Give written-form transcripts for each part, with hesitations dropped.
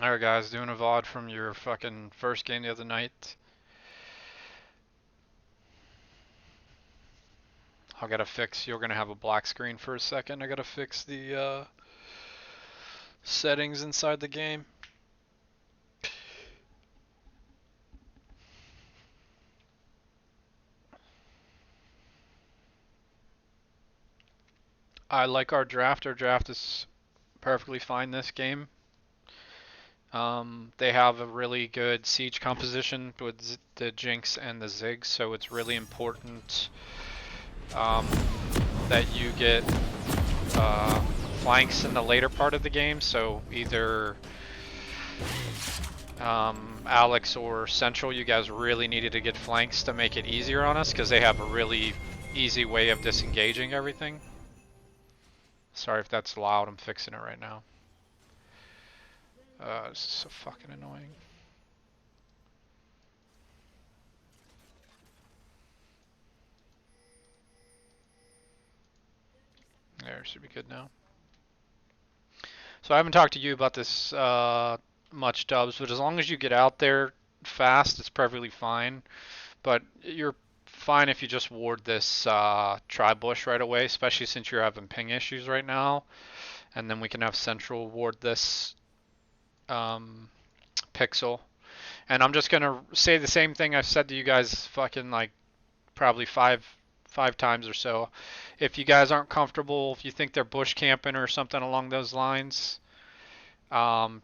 Alright guys, doing a VOD from your fucking first game the other night. I gotta fix, you're gonna have a black screen for a second. I gotta fix the settings inside the game. I like our draft. Our draft is perfectly fine this game. They have a really good siege composition with the Jinx and the Ziggs, so it's really important um, that you get flanks in the later part of the game. So either Alex or Central, you guys really needed to get flanks to make it easier on us because they have a really easy way of disengaging everything. Sorry if that's loud, I'm fixing it right now. This is so fucking annoying. There, should be good now. So I haven't talked to you about this much, Dubs, but as long as you get out there fast, it's perfectly fine. But you're fine if you just ward this tri-bush right away, especially since you're having ping issues right now. And then we can have Central ward this pixel. And I'm just gonna say the same thing I've said to you guys fucking like probably five times or so. If you guys aren't comfortable, if you think they're bush camping or something along those lines,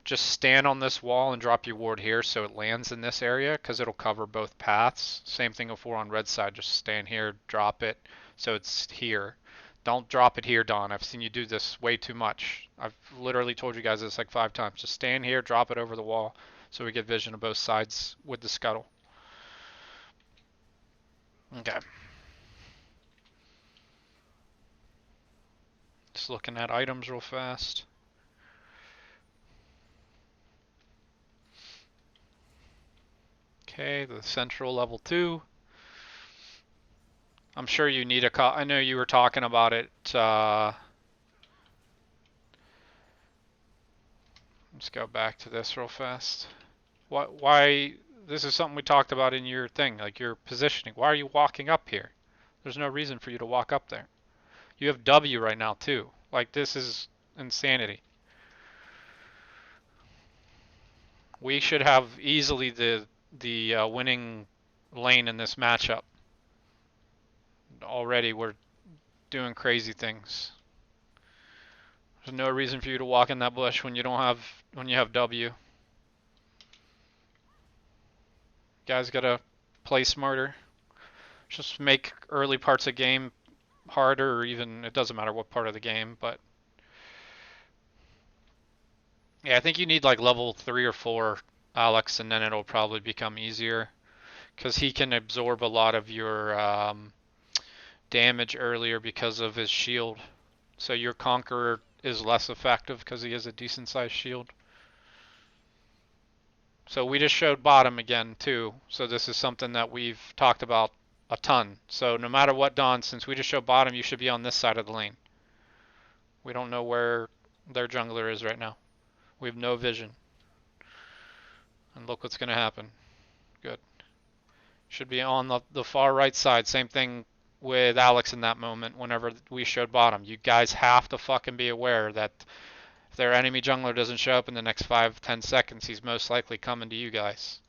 just stand on this wall and drop your ward here so it lands in this area because it'll cover both paths. Same thing if we're on red side, just stand here, drop it so it's here. Don't drop it here, Don. I've seen you do this way too much. I've literally told you guys this like 5 times. Just stand here, drop it over the wall so we get vision of both sides with the scuttle. Okay. Just looking at items real fast. Okay, the central level 2. I'm sure you need a I know you were talking about it. Let's go back to this real fast. Why? This is something we talked about in your thing, like your positioning. Why are you walking up here? There's no reason for you to walk up there. You have W right now too. Like this is insanity. We should have easily the winning lane in this matchup. Already we're doing crazy things. There's no reason for you to walk in that bush when you have W. Guys gotta play smarter. Just make early parts of game harder, or even it doesn't matter what part of the game, but yeah, I think you need like level 3 or 4 Alex, and then it'll probably become easier because he can absorb a lot of your damage earlier because of his shield. So your Conqueror is less effective because he has a decent sized shield. So we just showed bottom again too. So this is something that we've talked about a ton. So no matter what, Don, since we just showed bottom, you should be on this side of the lane. We don't know where their jungler is right now. We have no vision. And look what's going to happen. Good. Should be on the far right side. Same thing with Alex in that moment whenever we showed bottom. You guys have to fucking be aware that if their enemy jungler doesn't show up in the next 5-10 seconds, he's most likely coming to you guys.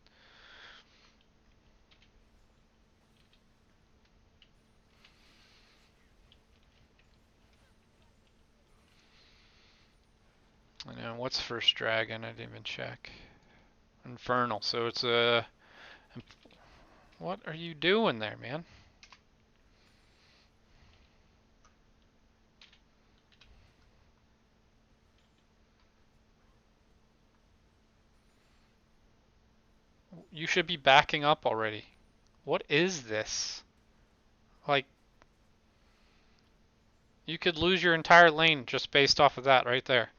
I know, what's first dragon? I didn't even check. Infernal. So it's a... What are you doing there, man? You should be backing up already. What is this? Like, you could lose your entire lane just based off of that right there.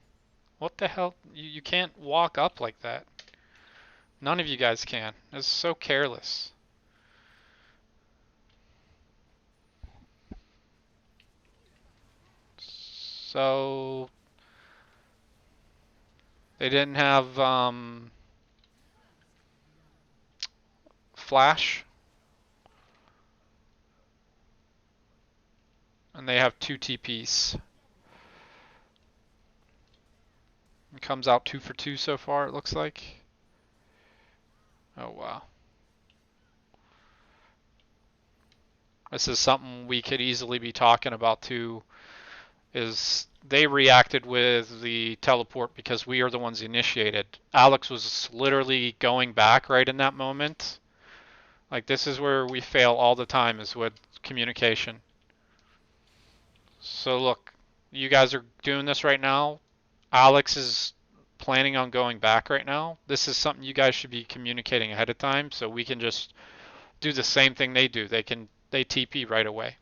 What the hell? You can't walk up like that. None of you guys can. It's so careless. So They didn't have flash, and they have 2 TPs. It comes out 2 for 2 so far, it looks like. Oh wow. This is something we could easily be talking about too, is they reacted with the teleport because we are the ones initiated. Alex was literally going back right in that moment. Like, this is where we fail all the time, is with communication. So look, you guys are doing this right now. Alex is planning on going back right now. This is something you guys should be communicating ahead of time so we can just do the same thing they do. They TP right away.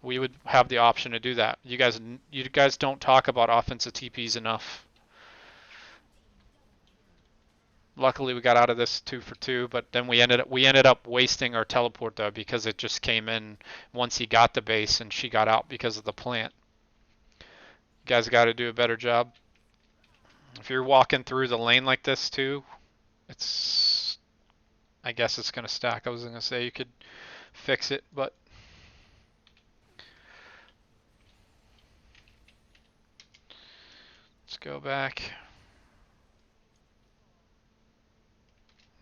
We would have the option to do that. You guys don't talk about offensive TPs enough. Luckily we got out of this 2 for 2, but then we ended up wasting our teleport though because it just came in once he got the base and she got out because of the plant. You guys got to do a better job. If you're walking through the lane like this too, I guess it's going to stack. I was going to say you could fix it, but let's go back.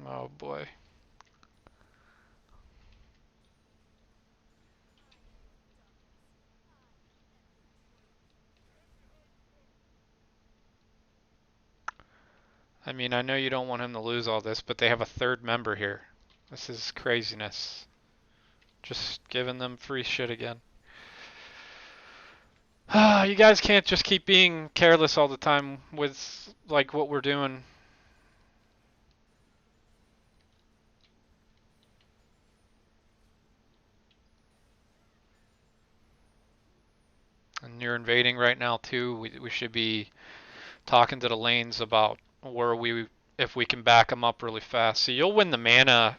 Oh boy. I mean, I know you don't want him to lose all this, but they have a third member here. This is craziness. Just giving them free shit again. You guys can't just keep being careless all the time with like what we're doing. And you're invading right now too. We should be talking to the lanes about if we can back them up really fast. So you'll win the mana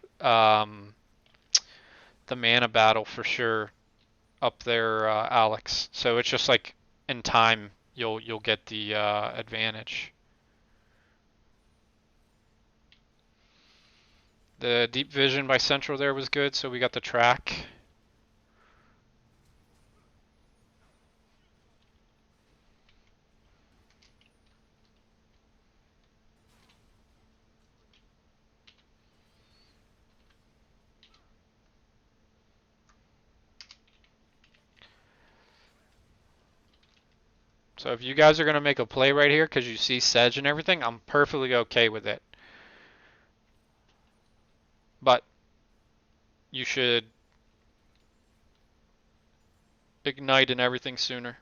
battle for sure up there, Alex. So it's just like in time you'll get the advantage. The deep vision by Central there was good, so we got the track. So if you guys are going to make a play right here because you see Sedge and everything, I'm perfectly okay with it. But you should ignite and everything sooner.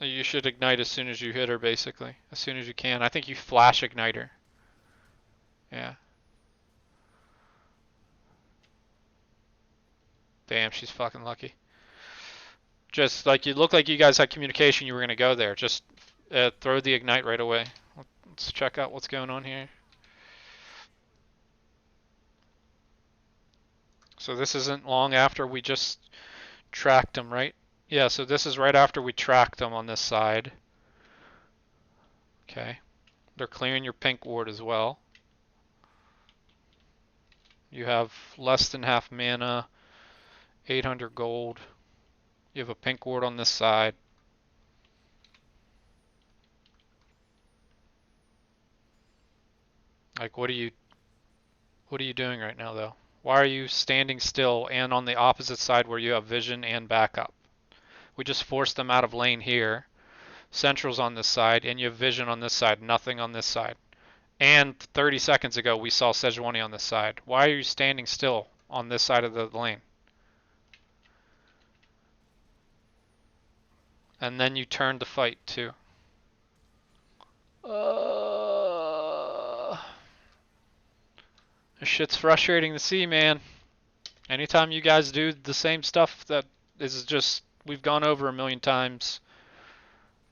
You should ignite as soon as you hit her, basically. As soon as you can. I think you flash ignite her. Yeah. Damn, she's fucking lucky. Just like you look like you guys had communication, you were going to go there. Just throw the ignite right away. Let's check out what's going on here. So this isn't long after we just tracked them, right? Yeah, so this is right after we tracked them on this side. Okay. They're clearing your pink ward as well. You have less than half mana, 800 gold. You have a pink ward on this side. Like, what are you doing right now, though? Why are you standing still and on the opposite side where you have vision and backup? We just forced them out of lane here. Central's on this side, and you have vision on this side, nothing on this side. And 30 seconds ago, we saw Sejuani on this side. Why are you standing still on this side of the lane? And then you turned the fight, too. This shit's frustrating to see, man. Anytime you guys do the same stuff that is just, we've gone over a million times,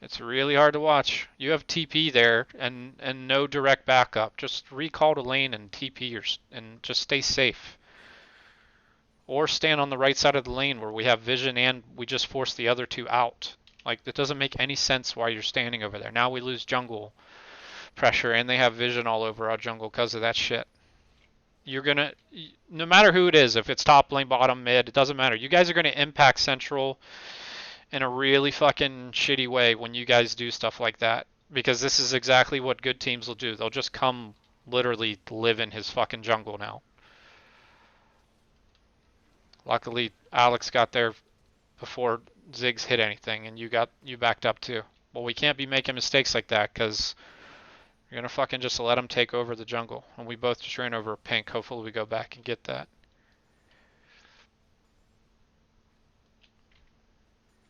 it's really hard to watch. You have TP there and no direct backup. Just recall the lane and TP and just stay safe. Or stand on the right side of the lane where we have vision and we just force the other two out. Like, it doesn't make any sense why you're standing over there. Now we lose jungle pressure, and they have vision all over our jungle because of that shit. You're gonna, no matter who it is, if it's top lane, bottom, mid, it doesn't matter. You guys are gonna impact Central in a really fucking shitty way when you guys do stuff like that. Because this is exactly what good teams will do. They'll just come literally live in his fucking jungle now. Luckily, Alex got there before Ziggs hit anything, and you backed up too. Well, we can't be making mistakes like that because you're gonna fucking just let him take over the jungle, and we both just ran over a pink. Hopefully, we go back and get that.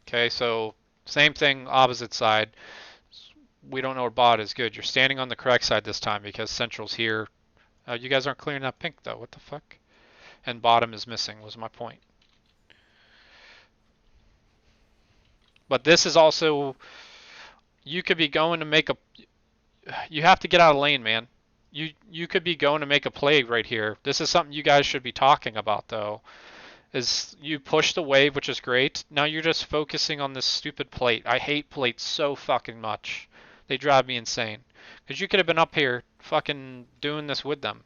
Okay, so same thing, opposite side. We don't know where bot is good. You're standing on the correct side this time because Central's here. You guys aren't clearing that pink though. What the fuck? And bottom is missing was my point. But this is also, you could be going to make a, you have to get out of lane, man. You could be going to make a play right here. This is something you guys should be talking about though. Is you push the wave, which is great. Now you're just focusing on this stupid plate. I hate plates so fucking much. They drive me insane. Because you could have been up here fucking doing this with them.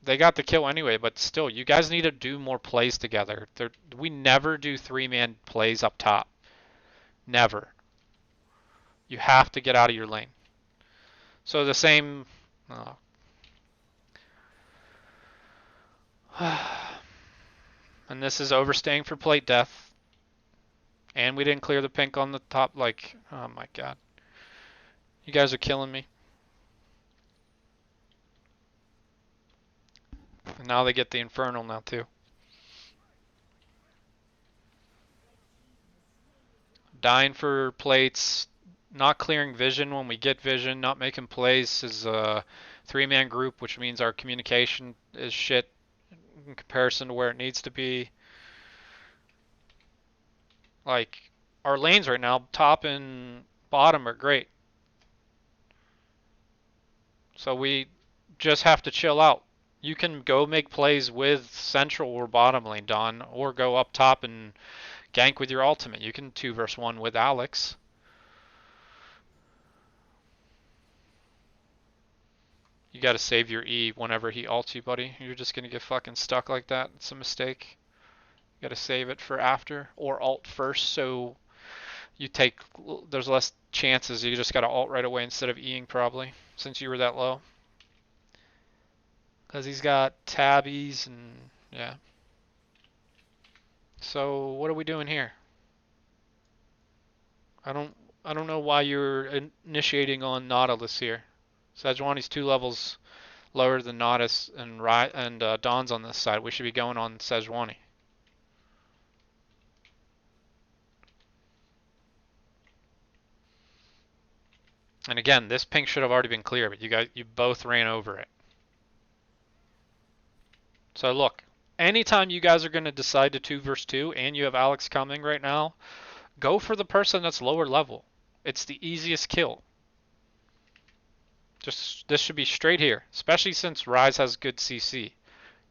They got the kill anyway, but still, you guys need to do more plays together. We never do three-man plays up top. Never. You have to get out of your lane. So the same... Oh. And this is overstaying for plate death. And we didn't clear the pink on the top. Like, oh my god. You guys are killing me. And now they get the Infernal now too. Dying for plates. Not clearing vision when we get vision. Not making plays is a three-man group, which means our communication is shit in comparison to where it needs to be. Like, our lanes right now, top and bottom, are great. So we just have to chill out. You can go make plays with central or bottom lane, Don, or go up top and gank with your ultimate. You can 2v1 with Alex. You gotta save your E whenever he ults you, buddy. You're just gonna get fucking stuck like that. It's a mistake. You gotta save it for after, or ult first, so you take, there's less chances. You just gotta ult right away instead of Eing probably, since you were that low. Because he's got tabbies and yeah. So what are we doing here? I don't know why you're initiating on Nautilus here. Sejuani's 2 levels lower than Nautilus and Dawn's on this side. We should be going on Sejuani. And again, this pink should have already been clear, but you both ran over it. So look, anytime you guys are going to decide to 2v2 and you have Alex coming right now, go for the person that's lower level. It's the easiest kill. Just this should be straight here, especially since Rise has good CC.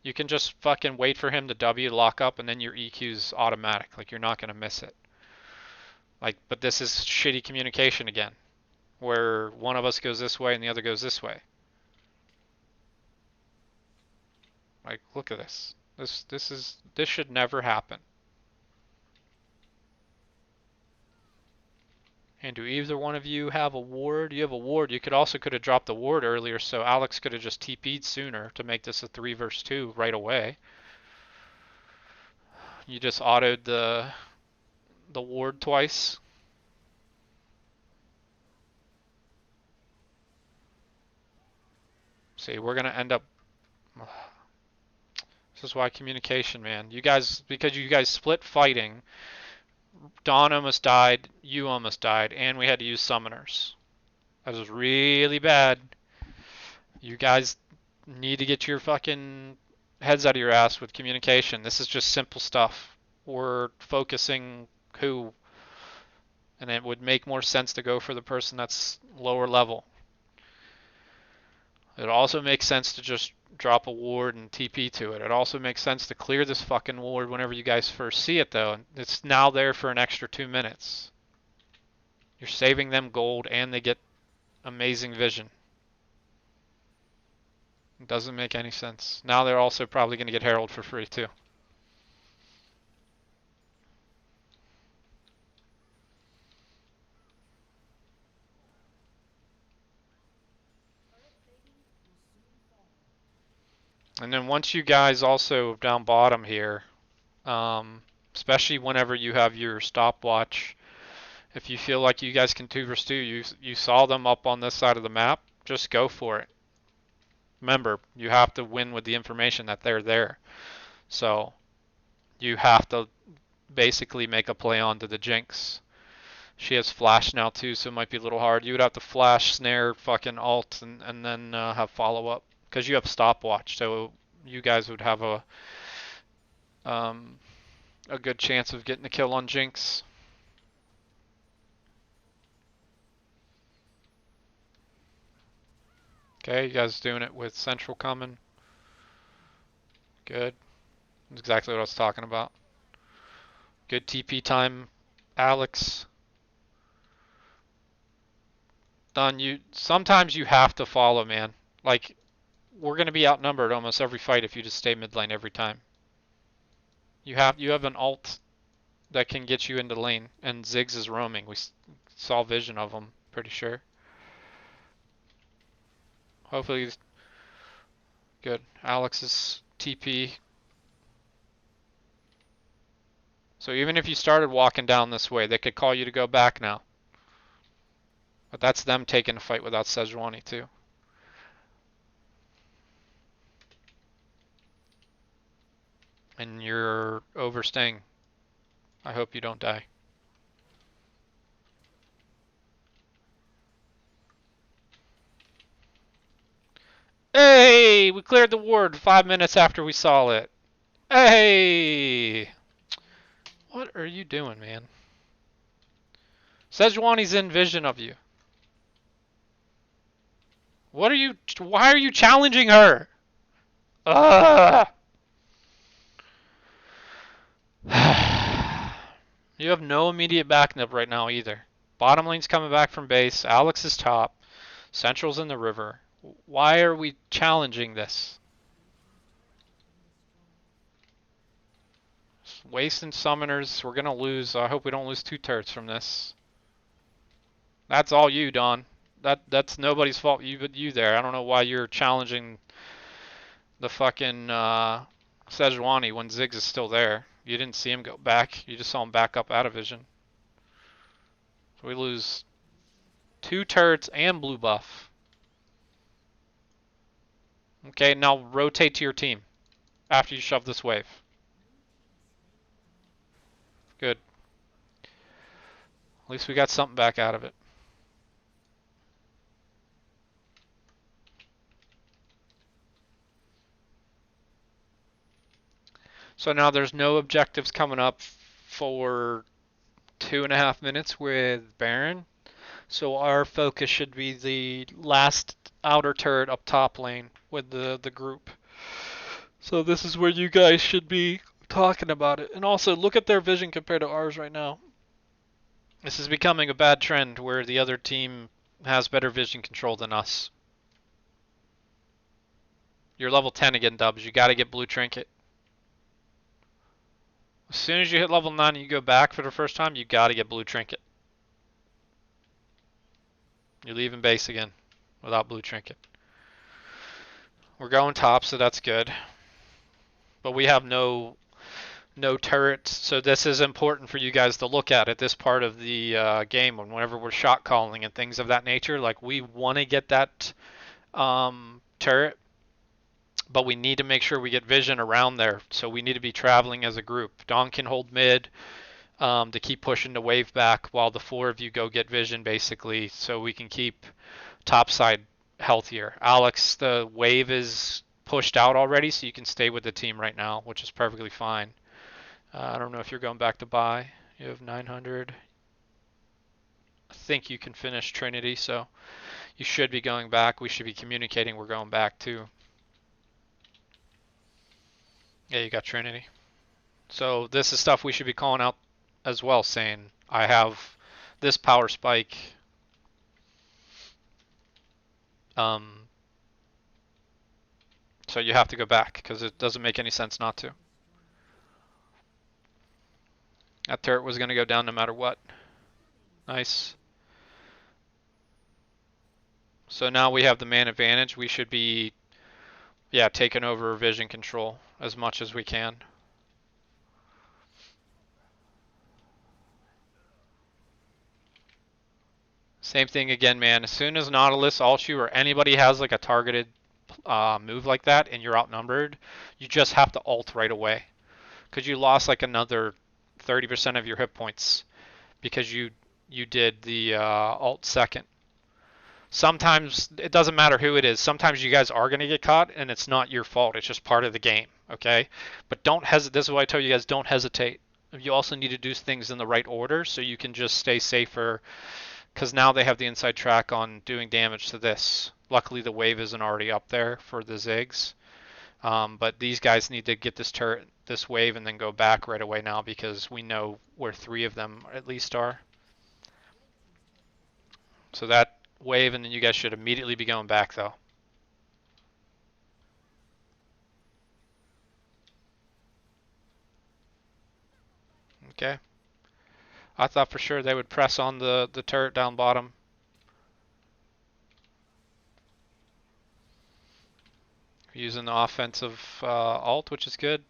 You can just fucking wait for him to W lock up and then your EQ's automatic. Like, you're not going to miss it. Like, but this is shitty communication again, where one of us goes this way and the other goes this way. Like, look at this. This should never happen. And do either one of you have a ward? You have a ward. You could have dropped the ward earlier, so Alex could have just TP'd sooner to make this a 3 versus 2 right away. You just autoed the ward twice. See, we're gonna end up. This is why communication, man. You guys, because you guys split fighting. Dawn almost died, you almost died, and we had to use summoners. That was really bad. You guys need to get your fucking heads out of your ass with communication. This is just simple stuff. We're focusing who, and it would make more sense to go for the person that's lower level. It also makes sense to just drop a ward and TP to it. It also makes sense to clear this fucking ward whenever you guys first see it, though. It's now there for an extra 2 minutes. You're saving them gold and they get amazing vision. It doesn't make any sense. Now they're also probably going to get Herald for free, too. And then once you guys also down bottom here, especially whenever you have your stopwatch, if you feel like you guys can 2 versus 2, you saw them up on this side of the map, just go for it. Remember, you have to win with the information that they're there. So you have to basically make a play onto the Jinx. She has flash now too, so it might be a little hard. You would have to flash, snare, fucking ult, and then have follow up because you have stopwatch. So you guys would have um, a good chance of getting a kill on Jinx. Okay, you guys doing it with Central coming. Good. That's exactly what I was talking about. Good TP time, Alex. Done. Sometimes you have to follow, man. Like, we're gonna be outnumbered almost every fight if you just stay mid lane every time. You have an ult that can get you into lane, and Ziggs is roaming. We saw vision of him, pretty sure. Hopefully, good. Alex's TP. So even if you started walking down this way, they could call you to go back now. But that's them taking a fight without Sejuani too. And you're overstaying. I hope you don't die. Hey! We cleared the ward 5 minutes after we saw it. Hey! What are you doing, man? Sejuani's in vision of you. Why are you challenging her? Ugh! You have no immediate backup right now either. Bottom lane's coming back from base. Alex is top. Central's in the river. Why are we challenging this? Wasting summoners. We're gonna lose. I hope we don't lose 2 turrets from this. That's all you, Don. That's nobody's fault but you there. I don't know why you're challenging the fucking Sejuani when Ziggs is still there. You didn't see him go back. You just saw him back up out of vision. So we lose 2 turrets and blue buff. Okay, now rotate to your team after you shove this wave. Good. At least we got something back out of it. So now there's no objectives coming up for 2.5 minutes with Baron. So our focus should be the last outer turret up top lane with the group. So this is where you guys should be talking about it. And also look at their vision compared to ours right now. This is becoming a bad trend where the other team has better vision control than us. You're level 10 again, Dubs. You gotta get blue trinket. As soon as you hit level 9 and you go back for the first time, you gotta get blue trinket. You're leaving base again without blue trinket. We're going top, so that's good. But we have no turrets, so this is important for you guys to look at this part of the game whenever we're shot calling and things of that nature. Like, we want to get that turret, but we need to make sure we get vision around there. So we need to be traveling as a group. Dawn can hold mid to keep pushing the wave back while the 4 of you go get vision, basically, so we can keep topside healthier. Alex, the wave is pushed out already, so you can stay with the team right now, which is perfectly fine. I don't know if you're going back to buy. You have 900. I think you can finish Trinity, so You should be going back. We should be communicating we're going back too. Yeah, you got Trinity. So this is stuff we should be calling out as well, saying I have this power spike. So you have to go back because it doesn't make any sense not to. That turret was going to go down no matter what. Nice. So now we have the man advantage. We should be, yeah, taking over vision control as much as we can. Same thing again, man. As soon as Nautilus, Altshu, or anybody has like a targeted move like that and you're outnumbered, you just have to ult right away. Because you lost like another 30% of your hit points because you did the ult second. Sometimes it doesn't matter who it is. Sometimes you guys are going to get caught and it's not your fault. It's just part of the game, okay? But don't hesitate. This is why I tell you guys don't hesitate. You also need to do things in the right order so you can just stay safer because now they have the inside track on doing damage to this. Luckily the wave isn't already up there for the Ziggs. But these guys need to get this turret, this wave, and then go back right away now because we know where 3 of them at least are. So that wave, and then you guys should immediately be going back though. Okay. I thought for sure they would press on the turret down bottom. Using the offensive ult, which is good.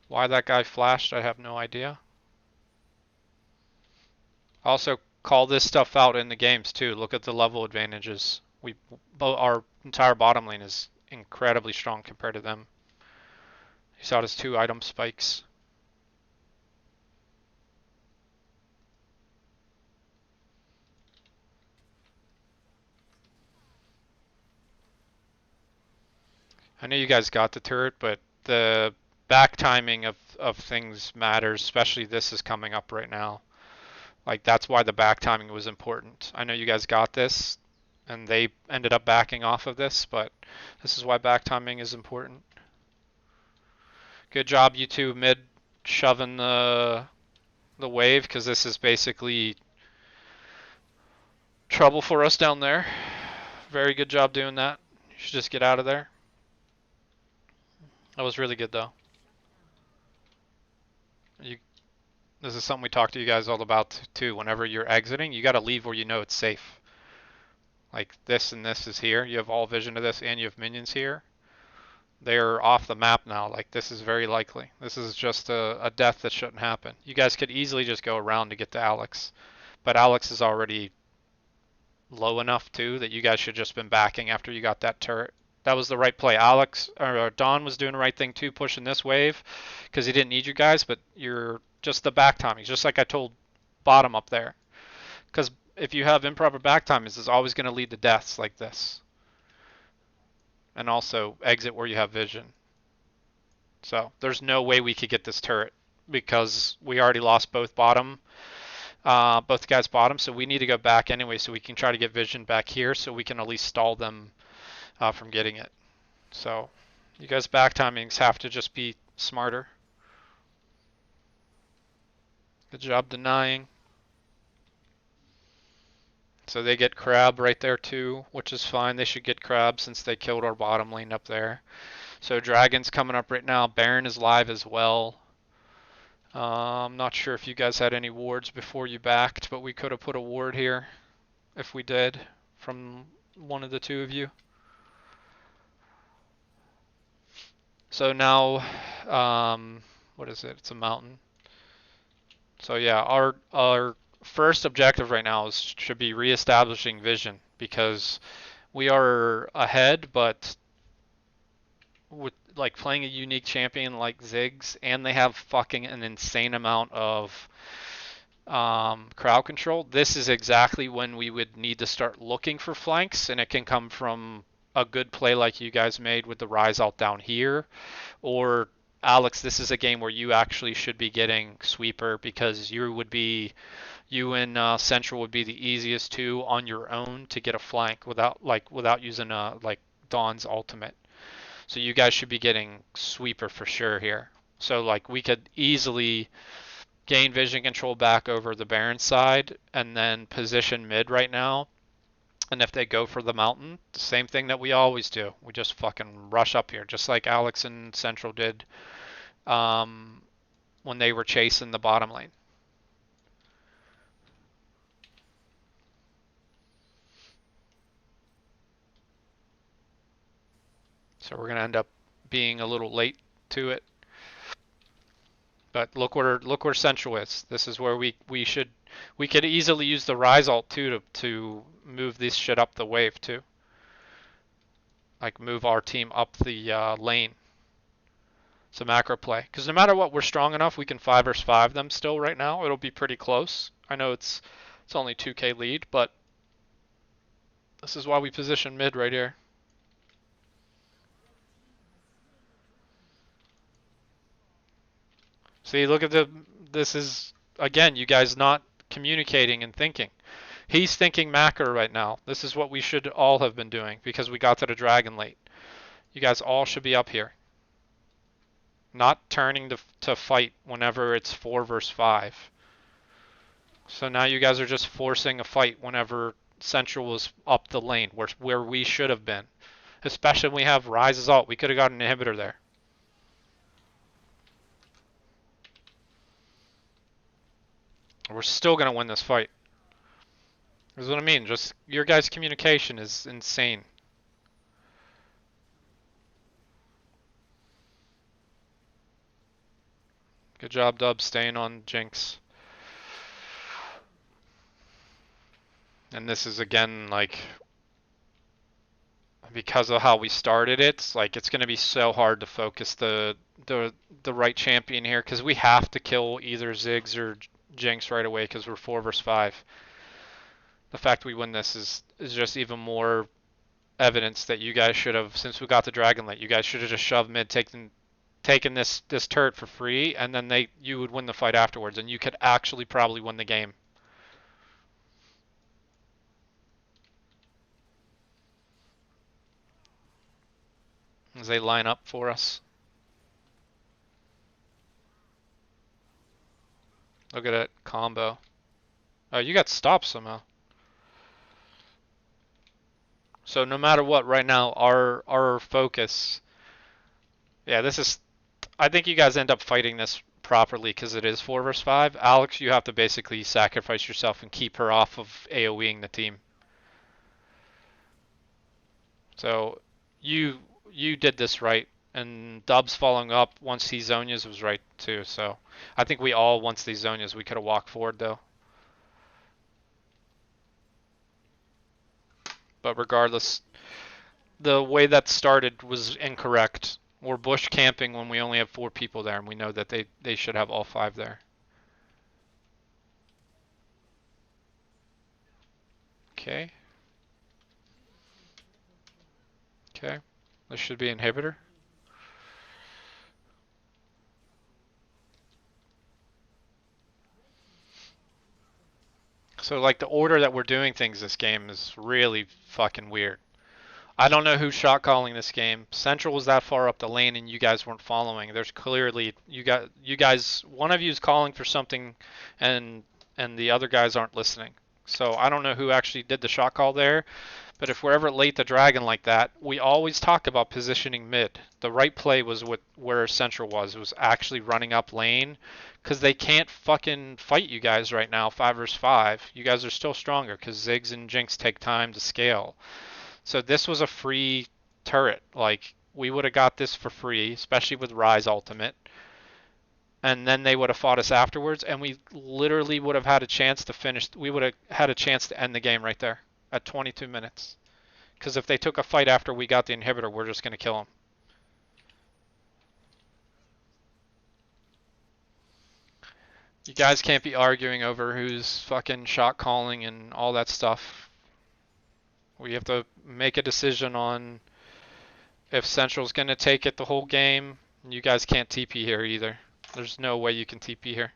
Why that guy flashed, I have no idea. Also, call this stuff out in the games too. Look at the level advantages. Our entire bottom lane is incredibly strong compared to them. You saw his 2 item spikes. I know you guys got the turret, but the back timing of things matters, especially this is coming up right now. Like that's why the back timing was important. I know you guys got this and they ended up backing off of this, but this is why back timing is important. Good job you two mid shoving the wave because this is basically trouble for us down there. Very good job doing that. You should just get out of there. That was really good though. This is something we talk to you guys all about too. Whenever you're exiting, you got to leave where you know it's safe. Like this and this is here. You have all vision of this and you have minions here. They're off the map now. Like this is very likely. This is just a death that shouldn't happen. You guys could easily just go around to get to Alex. But Alex is already low enough too that you guys should just been backing after you got that turret. That was the right play. Alex or Don was doing the right thing too, pushing this wave because he didn't need you guys, but you're just the back timing, just like I told bottom up there. Because if you have improper back timings, it's always going to lead to deaths like this. And also exit where you have vision. So there's no way we could get this turret because we already lost both guys bottom, so we need to go back anyway so we can try to get vision back here so we can at least stall them from getting it. So you guys back timings have to just be smarter. Good job denying. So they get crab right there too, which is fine. They should get crab since they killed our bottom lane up there. So dragon's coming up right now. Baron is live as well. I'm not sure if you guys had any wards before you backed, but we could have put a ward here if we did from one of the 2 of you. So now, what is it? It's a mountain. So yeah, our first objective right now should be reestablishing vision because we are ahead, but with like playing a unique champion like Ziggs, and they have fucking an insane amount of crowd control. This is exactly when we would need to start looking for flanks, and it can come from a good play like you guys made with the rise out down here, or Alex, this is a game where you actually should be getting sweeper because you would be You and Central would be the easiest two on your own to get a flank without using like Dawn's ultimate. So you guys should be getting sweeper for sure here. So like we could easily gain vision control back over the Baron side and then position mid right now. And if they go for the mountain, the same thing that we always do. We just fucking rush up here, just like Alex and Central did um, when they were chasing the bottom lane. So we're gonna end up being a little late to it. But look where Central is. This is where we could easily use the Rise ult too to move this shit up the wave too. Like move our team up the lane. It's a macro play. Because no matter what, we're strong enough. We can 5 versus 5 them still right now. It'll be pretty close. I know it's only 2k lead, but this is why we position mid right here. See, look at this is, again, you guys not communicating and thinking. He's thinking macro right now. This is what we should all have been doing because we got to the dragon late. You guys all should be up here. Not turning to fight whenever it's 4 versus 5. So now you guys are just forcing a fight whenever Central was up the lane, where we should have been. Especially when we have Rise's ult. We could have got an inhibitor there. We're still going to win this fight. That's what I mean. Just your guys' communication is insane. Good job, Dub, staying on Jinx. And this is again like because of how we started it, like it's going to be so hard to focus the right champion here because we have to kill either Ziggs or Jinx right away because we're 4 versus 5. The fact we win this is just even more evidence that you guys should have, since we got the Dragonlight, you guys should have just shoved mid, taken this turret for free, and then you would win the fight afterwards, and you could actually probably win the game. As they line up for us. Look at that combo. Oh, you got stopped somehow. So no matter what, right now, our focus. Yeah, this is. I think you guys end up fighting this properly because it is 4 versus 5. Alex, you have to basically sacrifice yourself and keep her off of AoEing the team. So you did this right, and Dubs following up once he Zonias was right too. So I think we all, once these Zonias, we could have walked forward though. But regardless, the way that started was incorrect. We're bush camping when we only have 4 people there, and we know that they should have all 5 there. Okay. Okay. This should be inhibitor. So like the order that we're doing things this game is really fucking weird. I don't know who's shot calling this game. Central was that far up the lane and you guys weren't following. There's clearly you guys one of you is calling for something and the other guys aren't listening. So I don't know who actually did the shot call there, but if we're ever late the dragon like that, we always talk about positioning mid. The right play was where Central was. It was actually running up lane because they can't fucking fight you guys right now 5 versus 5. You guys are still stronger because Ziggs and Jinx take time to scale. So this was a free turret. Like, we would have got this for free, especially with Rise Ultimate. And then they would have fought us afterwards, and we literally would have had a chance to finish. We would have had a chance to end the game right there at 22 minutes. Because if they took a fight after we got the inhibitor, we're just going to kill them. You guys can't be arguing over who's fucking shot calling and all that stuff. We have to make a decision on if Central's going to take it the whole game. You guys can't TP here either. There's no way you can TP here.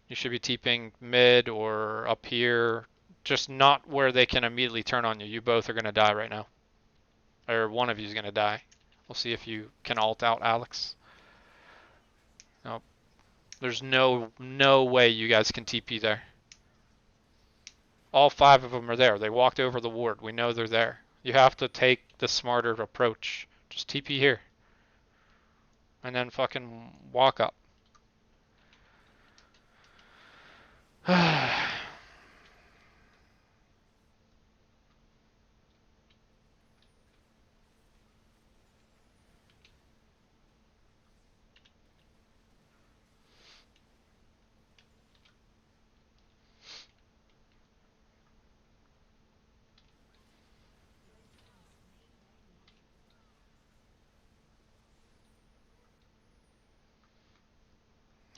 You should be TPing mid or up here, just not where they can immediately turn on you. You both are going to die right now. Or one of you is going to die. We'll see if you can ult out Alex. Nope. There's no way you guys can TP there. All 5 of them are there. They walked over the ward. We know they're there. You have to take the smarter approach. Just TP here. And then fucking walk up.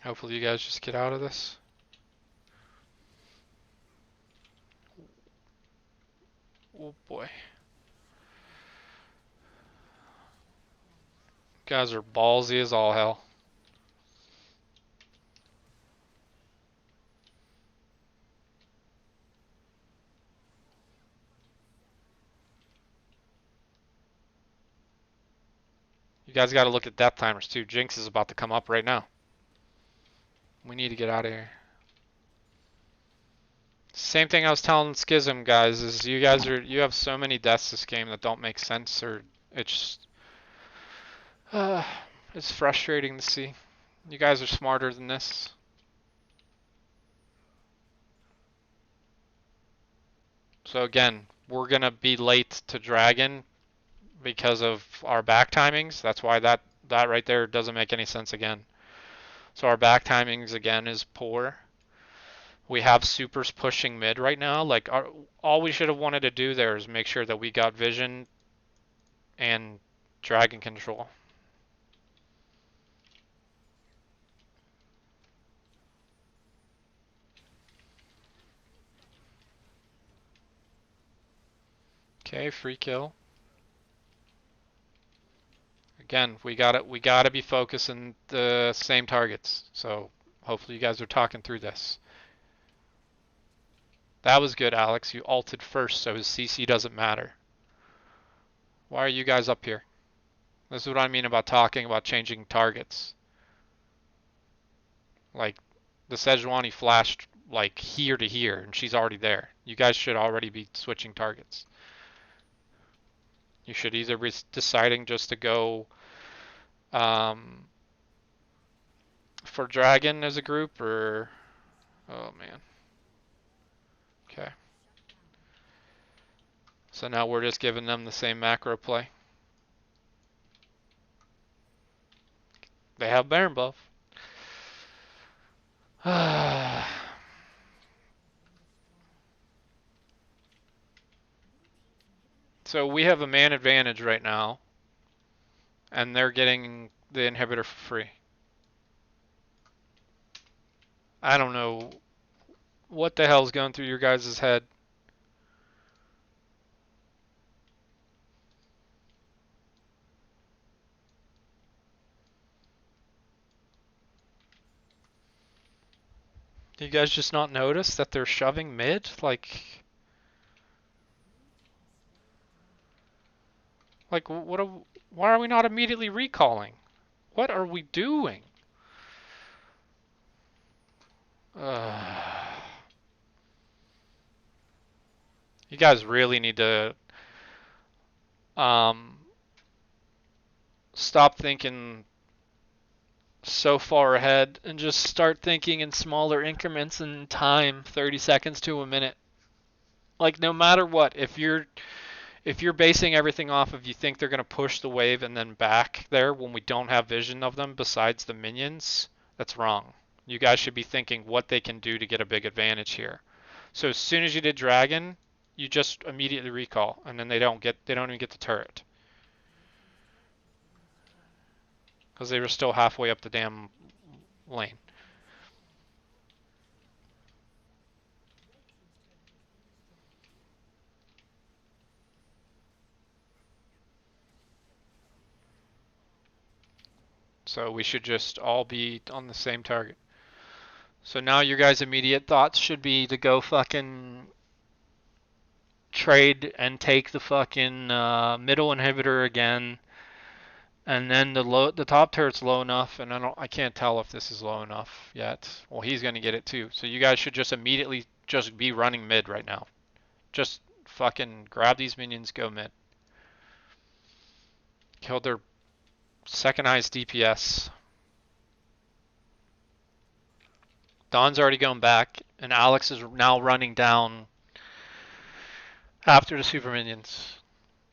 Hopefully you guys just get out of this. Oh boy. Guys are ballsy as all hell. You guys got to look at death timers too. Jinx is about to come up right now. We need to get out of here. Same thing I was telling Schism guys is you have so many deaths this game that don't make sense, or it's it's frustrating to see. You guys are smarter than this. So again, we're gonna be late to Dragon because of our back timings. That's why that right there doesn't make any sense again. So our back timings again is poor. We have supers pushing mid right now. Like all we should have wanted to do there is make sure that we got vision and dragon control. Okay, free kill. Again, we gotta be focusing the same targets. So hopefully you guys are talking through this. That was good, Alex. You ulted first, so his CC doesn't matter. Why are you guys up here? This is what I mean about talking about changing targets. Like, the Sejuani flashed like here to here, and she's already there. You guys should already be switching targets. You should either be deciding just to go for Dragon as a group, or... Oh, man. Okay. So now we're just giving them the same macro play. They have Baron buff. So we have a man advantage right now, and they're getting the inhibitor for free. I don't know what the hell's going through your guys' head. Do you guys just not notice that they're shoving mid? Like what? Why are we not immediately recalling? What are we doing? You guys really need to stop thinking so far ahead and just start thinking in smaller increments in time, 30 seconds to a minute. Like no matter what, if you're basing everything off of you think they're going to push the wave and then back there when we don't have vision of them besides the minions, that's wrong. You guys should be thinking what they can do to get a big advantage here. So as soon as you did Dragon, you just immediately recall, and then they don't even get the turret. Because they were still halfway up the damn lane. So we should just all be on the same target. So now your guys' immediate thoughts should be to go fucking trade and take the fucking middle inhibitor again, and then the top turret's low enough, and I can't tell if this is low enough yet. Well, he's gonna get it too. So you guys should just immediately just be running mid right now. Just fucking grab these minions, go mid. Killed their second highest DPS. Don's already going back, and Alex is now running down after the super minions.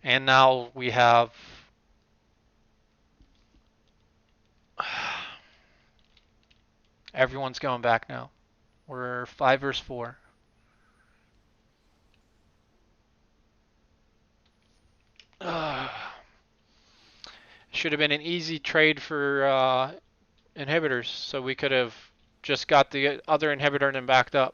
And now we have everyone's going back now. We're 5 versus 4. Should have been an easy trade for inhibitors, so we could have just got the other inhibitor and then backed up.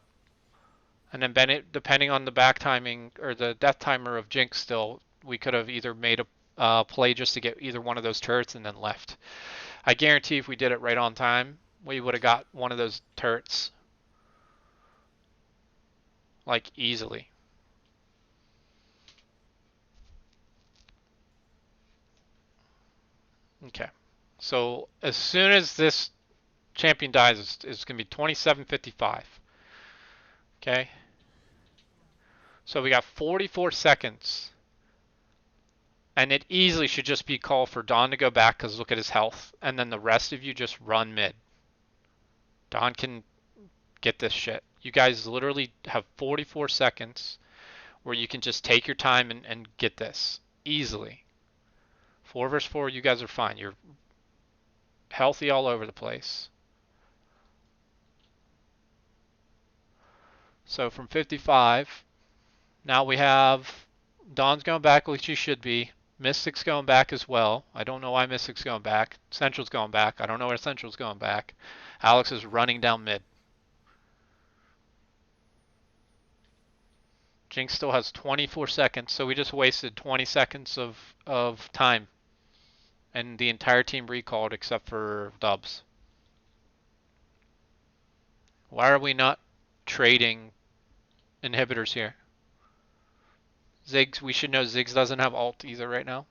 And then Bennett, depending on the back timing or the death timer of Jinx still, we could have either made a play just to get either one of those turrets and then left. I guarantee if we did it right on time, we would have got one of those turrets. Like, easily. Okay. So, as soon as this champion dies, it's going to be 27:55. Okay? So we got 44 seconds. And it easily should just be call for Don to go back because look at his health. And then the rest of you just run mid. Don can get this shit. You guys literally have 44 seconds where you can just take your time and get this. Easily. 4 versus 4, you guys are fine. You're healthy all over the place. So from 55, now we have Dawn's going back, which he should be. Mystic's going back as well. I don't know why Mystic's going back. Central's going back. I don't know where Central's going back. Alex is running down mid. Jinx still has 24 seconds, so we just wasted 20 seconds of time. And the entire team recalled except for Dubs. Why are we not trading inhibitors here? Ziggs, we should know Ziggs doesn't have ult either right now.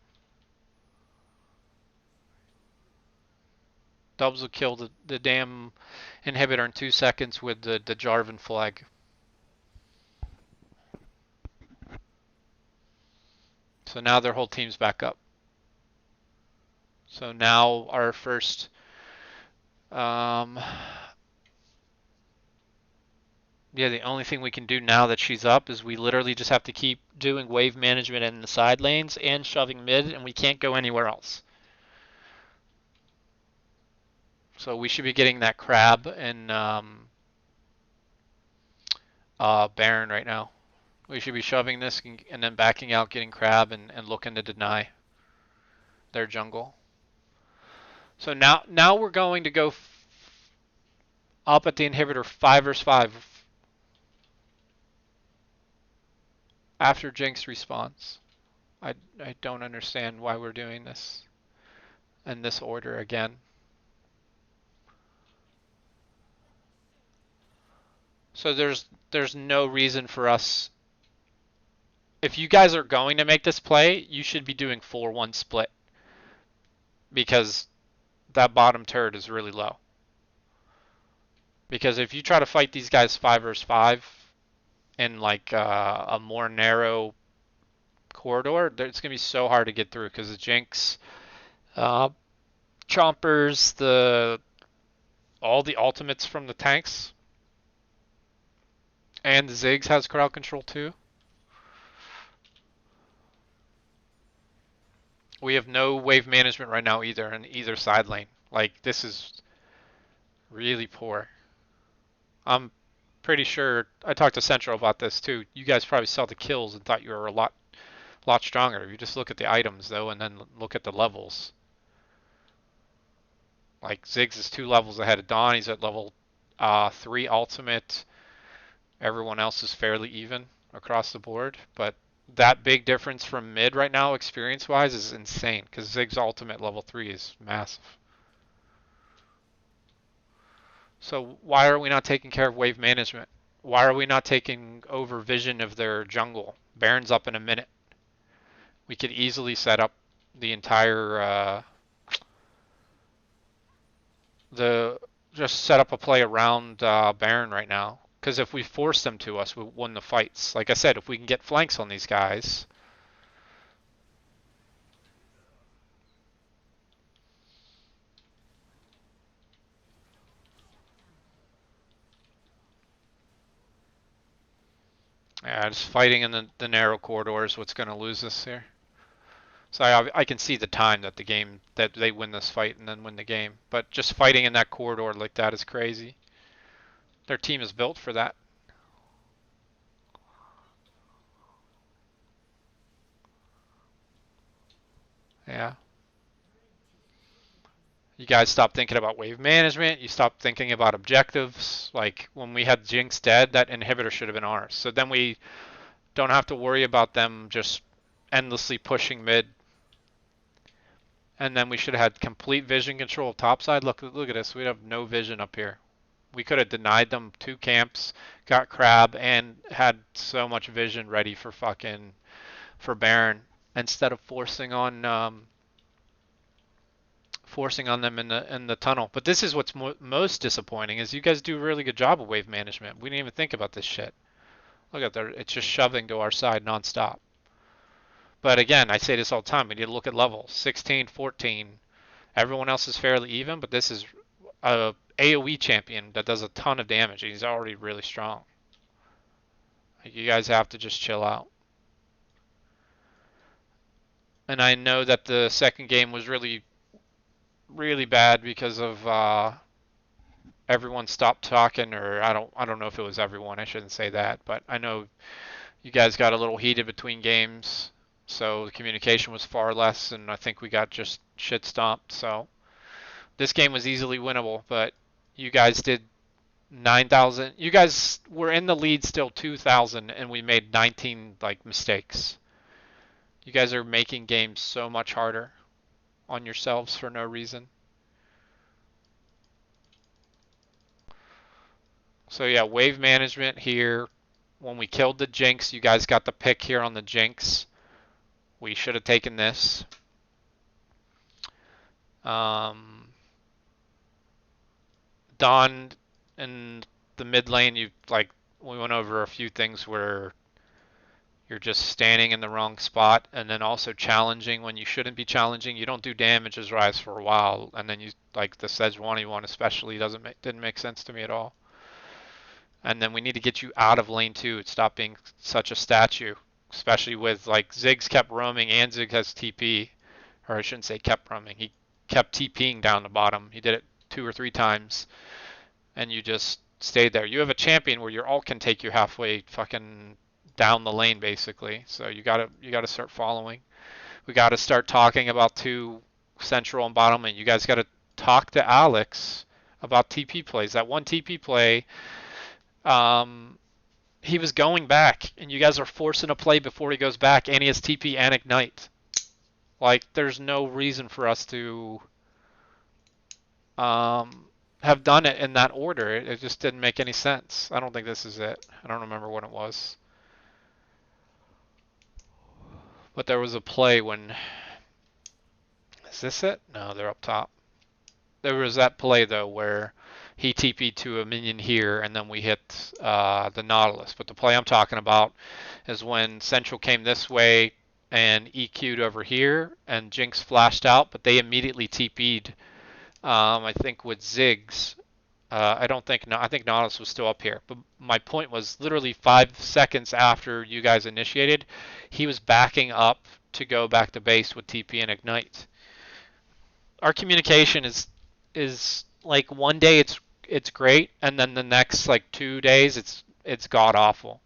Dubs will kill the damn inhibitor in 2 seconds with the Jarvan flag. So now their whole team's back up. So now our first yeah, the only thing we can do now that she's up is we literally just have to keep doing wave management in the side lanes and shoving mid, and we can't go anywhere else. So we should be getting that crab and Baron right now. We should be shoving this and then backing out, getting crab and looking to deny their jungle. So now we're going to go up at the inhibitor 5 versus 5 after Jinx respawns. I don't understand why we're doing this in this order again. So there's no reason for us. If you guys are going to make this play, you should be doing 4-1 split. Because that bottom turret is really low. Because if you try to fight these guys 5 versus 5 in like a more narrow corridor, it's going to be so hard to get through because the Jinx, Chompers, all the ultimates from the tanks, and Ziggs has crowd control too. We have no wave management right now either in either side lane. Like, this is really poor. I'm pretty sure I talked to Central about this too. You guys probably saw the kills and thought you were a lot stronger. If you just look at the items though and then look at the levels. Like, Ziggs is 2 levels ahead of Dawn. He's at level 3 ultimate. Everyone else is fairly even across the board, but that big difference from mid right now, experience-wise, is insane, because Ziggs ultimate level 3 is massive. So why are we not taking care of wave management? Why are we not taking over vision of their jungle? Baron's up in a minute. We could easily set up the entire the just set up a play around Baron right now. Because if we force them to us, we win the fights. Like I said, if we can get flanks on these guys, yeah, just fighting in the narrow corridor is what's going to lose us here. So I can see the time that the game that they win this fight and then win the game. But just fighting in that corridor like that is crazy. Their team is built for that. Yeah. You guys stop thinking about wave management. You stop thinking about objectives. Like when we had Jinx dead, that inhibitor should have been ours. So then we don't have to worry about them just endlessly pushing mid. And then we should have had complete vision control topside. Look at this. We'd have no vision up here. We could have denied them 2 camps, got crab, and had so much vision ready for for Baron instead of forcing on them in the tunnel. But this is what's most disappointing is you guys do a really good job of wave management. We didn't even think about this shit. Look at there, it's just shoving to our side nonstop. But again, I say this all the time. We need to look at levels 16, 14. Everyone else is fairly even, but this is a AoE champion that does a ton of damage. He's already really strong. You guys have to just chill out. And I know that the second game was really, really bad because of everyone stopped talking, or I don't know if it was everyone. I shouldn't say that, but I know you guys got a little heated between games, so the communication was far less, and I think we got just shit stomped. So this game was easily winnable, but you guys did 9,000. You guys were in the lead still 2,000, and we made 19 like mistakes. You guys are making games so much harder on yourselves for no reason. So yeah, wave management here. When we killed the Jinx, you guys got the pick here on the Jinx. We should have taken this. Um, Dawn in the mid lane, we went over a few things where you're just standing in the wrong spot and then also challenging when you shouldn't be challenging. You don't do damage as Rise for a while, and then you like the Sejuani one especially didn't make sense to me at all. And then we need to get you out of lane 2. Stop being such a statue, especially with like Ziggs kept roaming and Zig has TP, or I shouldn't say kept roaming. He kept TPing down the bottom. He did it 2 or 3 times, and you just stayed there. You have a champion where your ult can take you halfway fucking down the lane basically. So you gotta start following. We gotta start talking about 2 central and bottom, and you guys gotta talk to Alex about TP plays. That one TP play, um, he was going back, and you guys are forcing a play before he goes back, and he has TP and Ignite. Like, there's no reason for us to have done it in that order. It just didn't make any sense. I don't think this is it. I don't remember what it was. But there was a play when... Is this it? No, they're up top. There was that play, though, where he TP'd to a minion here, and then we hit the Nautilus. But the play I'm talking about is when Central came this way and EQ'd over here, and Jinx flashed out, but they immediately TP'd, I think, with Ziggs. I think Nautilus was still up here. But my point was literally 5 seconds after you guys initiated, he was backing up to go back to base with TP and Ignite. Our communication is like one day it's great, and then the next like 2 days it's god awful.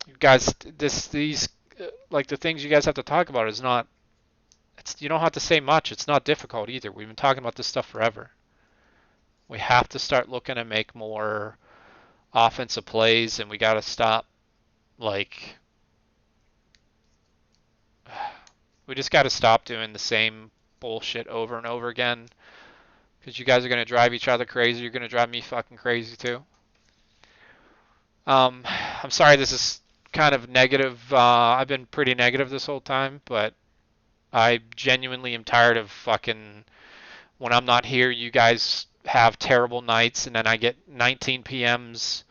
You guys, these like the things you guys have to talk about is not. You don't have to say much. It's not difficult either. We've been talking about this stuff forever. We have to start looking to make more offensive plays, and we got to stop like we just got to stop doing the same bullshit over and over again. because you guys are going to drive each other crazy. You're going to drive me fucking crazy too. Um, I'm sorry this is kind of negative. I've been pretty negative this whole time, but I genuinely am tired of fucking when I'm not here, you guys have terrible nights, and then I get 19 PMs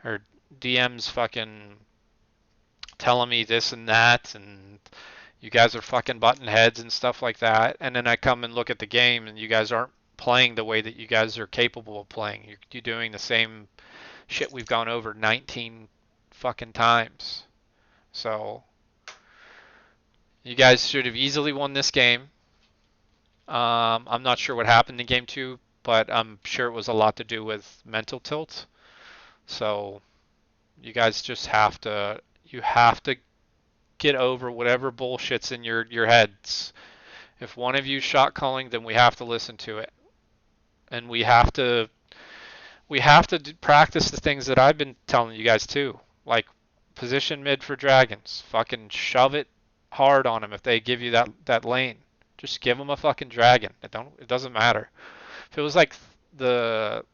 or DMs fucking telling me this and that, and you guys are fucking button heads and stuff like that. And then I come and look at the game, and you guys aren't playing the way that you guys are capable of playing. You're doing the same shit we've gone over 19 fucking times. So you guys should have easily won this game. I'm not sure what happened in game two, but I'm sure it was a lot to do with mental tilt. So you guys just have to get over whatever bullshit's in your heads. If one of you shot calling, then we have to listen to it, and we have to practice the things that I've been telling you guys too, like position mid for dragons. Fucking shove it hard on them if they give you that lane. Just give them a fucking dragon. It doesn't matter. If it was like the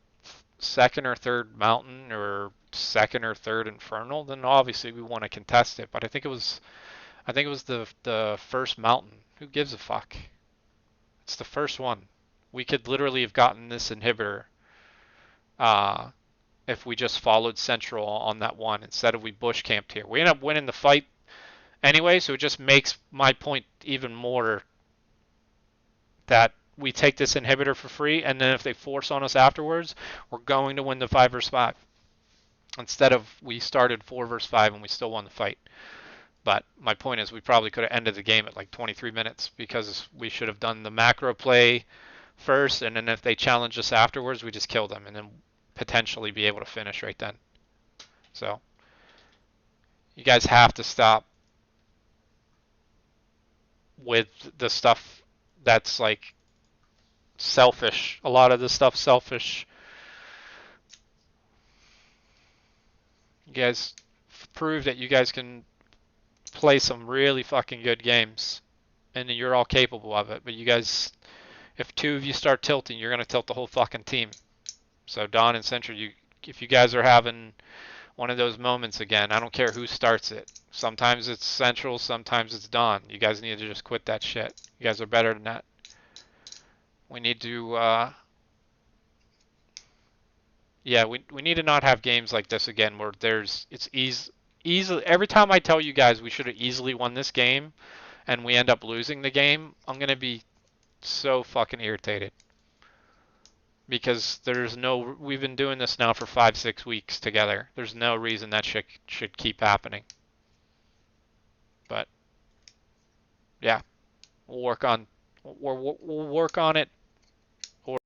second or third mountain or second or third infernal, then obviously we want to contest it. But I think it was the first mountain. Who gives a fuck? It's the first one. We could literally have gotten this inhibitor uh, if we just followed central on that one instead of we bush camped here. We end up winning the fight anyway, so it just makes my point even more that we take this inhibitor for free, and then if they force on us afterwards, we're going to win the 5 versus 5. Instead of we started 4 versus 5 and we still won the fight. But my point is we probably could have ended the game at like 23 minutes because we should have done the macro play first, and then if they challenge us afterwards, we just kill them and then potentially be able to finish right then. So you guys have to stop with the stuff that's like selfish. A lot of the stuff selfish. You guys prove that you guys can play some really fucking good games, and you're all capable of it. But you guys, if two of you start tilting, you're gonna tilt the whole fucking team. So Don and Central, if you guys are having one of those moments again, I don't care who starts it. Sometimes it's Central, sometimes it's Don. You guys need to just quit that shit. You guys are better than that. We need to, yeah, we need to not have games like this again where it's easily, every time I tell you guys we should have easily won this game and we end up losing the game, I'm going to be so fucking irritated. Because we've been doing this now for 5-6 weeks together. There's no reason that should keep happening. But yeah, we'll work on it